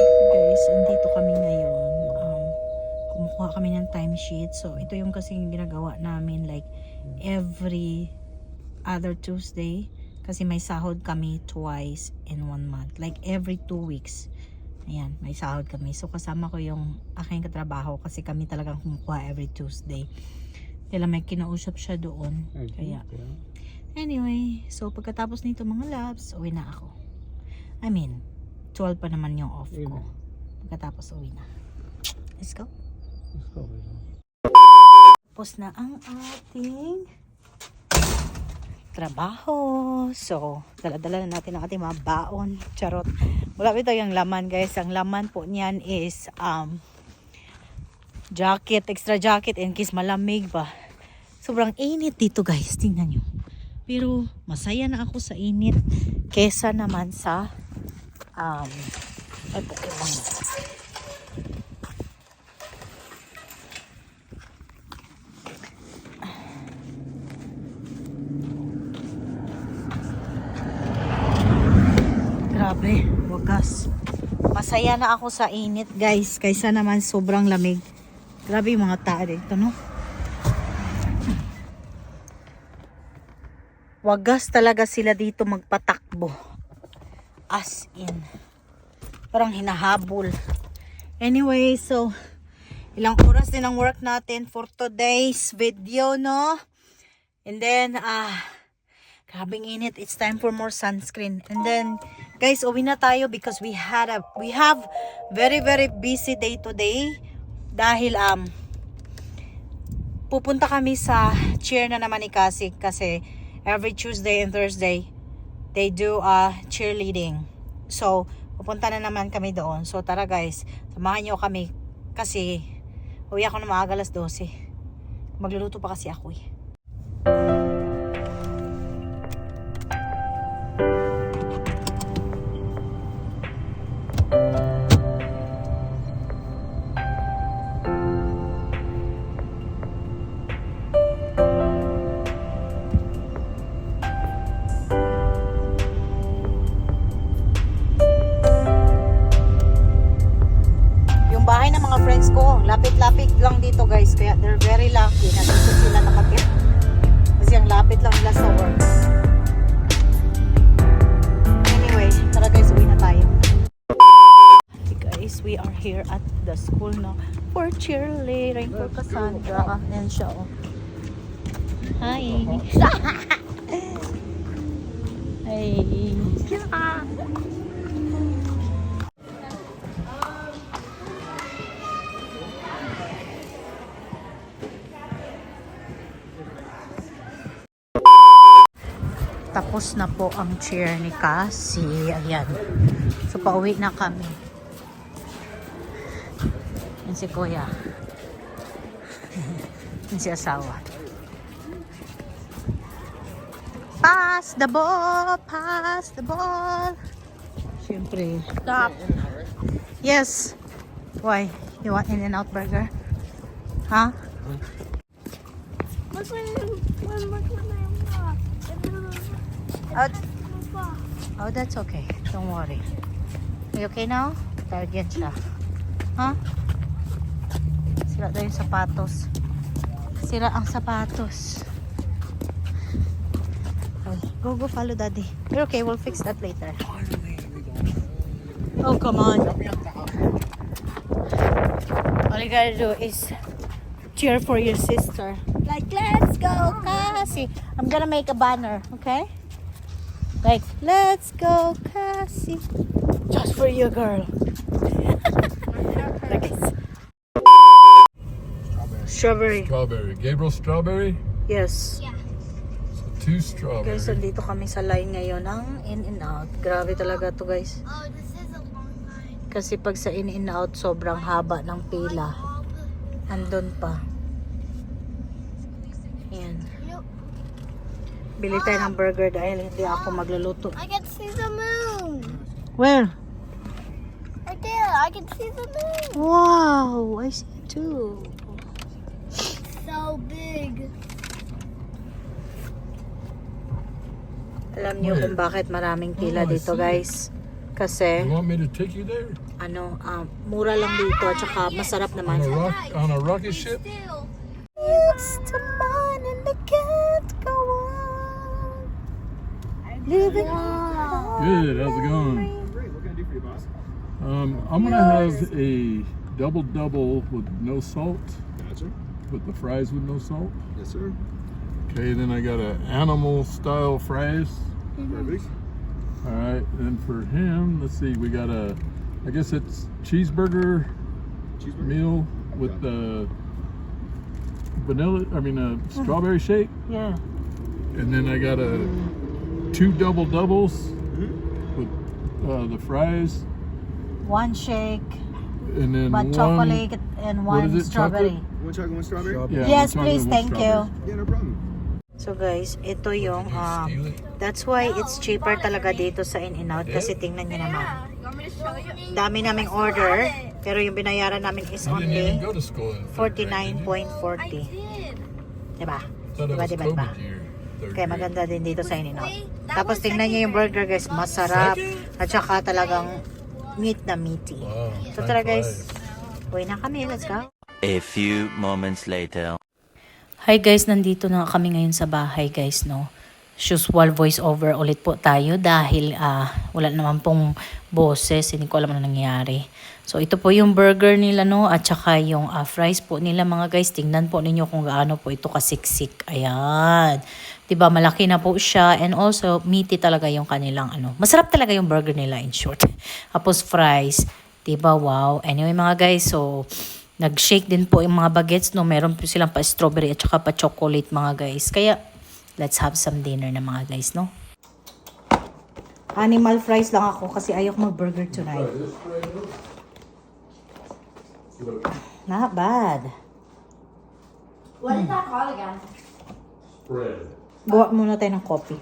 Guys, andito kami ngayon. Kumukuha kami ng timesheet. So, ito yung kasing ginagawa namin like every other Tuesday. Kasi may sahod kami twice in 1 month. Like every 2 weeks. Ayan, may sahod kami. So, kasama ko yung aking katrabaho kasi kami talagang kumukuha every Tuesday. Kaya may kinausap siya doon. Kaya, anyway, so pagkatapos nito mga loves, uwi na ako. I mean, 12 pa naman yung off ko. Pagkatapos uwi na. Let's go. Let's go. Tapos na ang ating trabaho. So, dala-dala na natin ang ating mga baon. Charot. Wala ito yung laman, guys. Ang laman po niyan is jacket, extra jacket in case malamig ba. Sobrang init dito, guys. Tingnan nyo. Pero masaya na ako sa init kesa naman sa ay Pokemon. Grabe, wagas. Masaya na ako sa init, guys, kaysa naman sobrang lamig. Grabe yung mga tao dito, no? Wagas talaga sila dito magpatakbo. As in. Parang hinahabol. Anyway, so ilang oras din ang work natin for today's video, no? And then, grabing init. It's time for more sunscreen. And then, guys, uwi na tayo because we have very busy day today. Dahil, pupunta kami sa cheer na naman ni Cassie kasi every Tuesday and Thursday they do cheerleading. So, pupunta na naman kami doon. So, tara guys, samahan nyo kami kasi uwi ako na maaga alas 12. Magluluto pa kasi ako eh. Friends ko, lapit-lapit lang dito guys, kaya they're very lucky na dito sila nakatip kasi ang lapit lang nila sa work. Anyway, tara guys, uwi na tayo. Okay guys, we are here at the school now for cheerleading for Cassandra. Ayan siya oh. Hi. Hi. Tapos na po ang cheer ni Cassie. Ayan. So, pauwi na kami. Yan si Kuya. Yan si asawa. Pass the ball! Pass the ball! Siyempre. Stop! Yes! Why? You want In-N-Out burger? Huh? Oh, that's okay. Don't worry. Are you okay now? Tired yan siya. Huh? Sira daw yung sapatos. Sira ang sapatos. Okay, go follow daddy. You're okay, we'll fix that later. Oh, come on. All you gotta do is cheer for your sister. Like, let's go, Cassie. I'm gonna make a banner, okay? Like, let's go, Cassie. Just for you, girl. Like Strawberry. Strawberry. Gabriel Strawberry? Yes. Yeah. two strawberry. Guys, nandito kami sa line ngayon ng In-N-Out. Grabe talaga to guys. Oh, this is a long line. Kasi pag sa In-N-Out, sobrang haba ng pila. Andun pa. Yan. Yep. Bili tayo ng burger dahil hindi ako magluluto. I can see the moon. Where? Right there. I can see the moon. Wow! I see it too. So big. Alam niyo kung bakit maraming pila Oh, I dito see. guys. Kasi, You want me to take you there? mura lang dito at saka masarap naman. On a rocket ship? Still. It's the mine and I can't go on. Living Good, how's it going? Great. What can I do for you, boss? I'm gonna have a double with no salt, Gotcha. with the fries with no salt. Yes, sir. Okay, then I got a animal style fries. Perfect. All right, and for him, let's see, we got I guess it's cheeseburger Cheeseburger. meal with the strawberry shake, Yeah. and then I got two doubles Mhm. with the fries, One shake, and then one one. chocolate and what one is it, strawberry. One chocolate, one strawberry. Yeah, Yes, one chocolate, please. one Thank you. strawberry. Yeah, no problem. So guys, ito yung that's why it's cheaper talaga dito sa In-N-Out kasi tingnan niyo naman. You want me to show you? Dami naming order, pero yung binayaran namin is You didn't only even go to school in third grade, did you? 49.40. did. Diba? Thought it was Diba? COVID year, third Kaya grade. maganda din dito sa In-N-Out. Tapos tingnan niyo yung burger guys, masarap. At saka talagang meat na meaty. Wow, So time tara guys, flies. uwi na kami. Let's go. A few moments later. Hi guys, nandito na kami ngayon sa bahay guys, no. Usual voice over ulit po tayo dahil wala naman pong boses, hindi ko alam ano nangyari. So ito po yung burger nila, no, at saka yung fries po nila mga guys. Tingnan po ninyo kung gaano po ito kasiksik. Ayan. 'Di ba, malaki na po siya and also meaty talaga yung kanilang Masarap talaga yung burger nila in short. Tapos fries, 'di ba? Wow. Anyway mga guys, so nag-shake din po yung mga bagets, no. Meron po silang pa strawberry at saka pa chocolate mga guys. Kaya let's have some dinner na mga guys, no. Animal fries lang ako kasi ayok mag-burger tonight. Not bad. What is that called again? Bread. Gawa muna tayo ng coffee.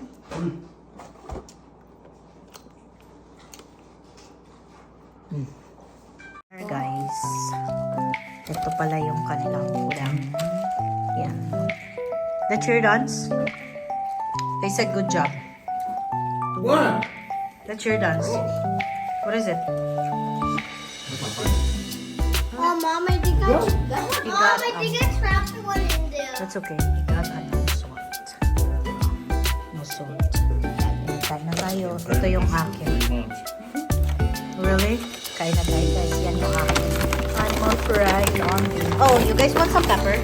Guys, ito pala yung kanilang ulam. Yan. The cheer-dons. They said good job. What? The cheer-dons. What is it? Oh, Mom, I think I trapped one in there. That's okay. Ikat no salt. No salt. Kain na tayo. Ito yung akin. Really? Kain na tayo guys. Yan yung akin. Animal fried on. Oh, you guys want some pepper?